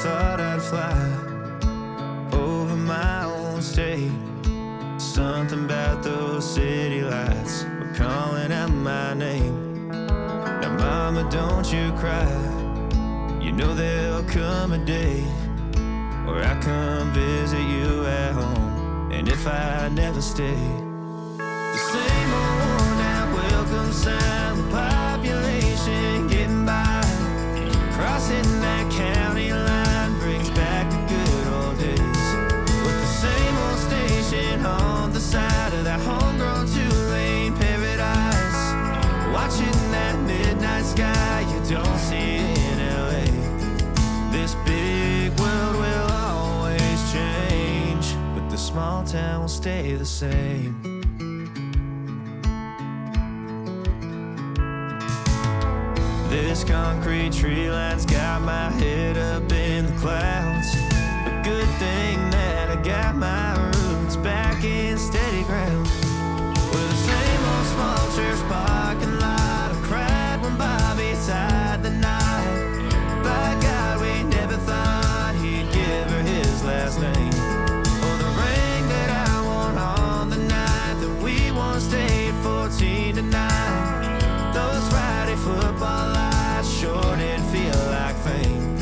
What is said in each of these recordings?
thought I'd fly over my own state. Something about those city lights were calling out my name. Now mama, don't you cry, you know there'll come a day where I come visit you at home. And if I never stay, the same old worn out welcome sign, the population getting by, crossing that county line brings back the good old days. With the same old station on the side of that homegrown two-lane paradise, watching that midnight sky you don't see in LA. This big world will always change, but the small town will stay the same. This concrete tree line's got my head up in the clouds. A good thing that I got my roots back in steady ground. With the same old small church parking lot, I cried when Bobby tied the knot. By God, we never thought he'd give her his last name, or the ring that I won on the night that we once stayed 14 to 9. Those Friday football lights sure did feel like fame.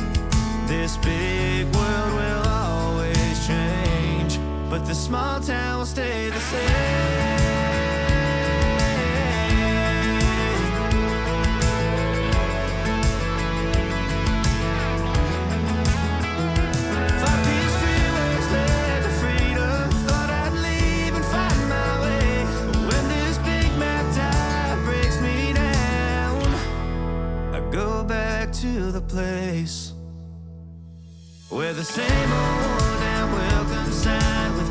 This big world will always change, but the small town will stay the same. To the place where the same old worn out welcome sign with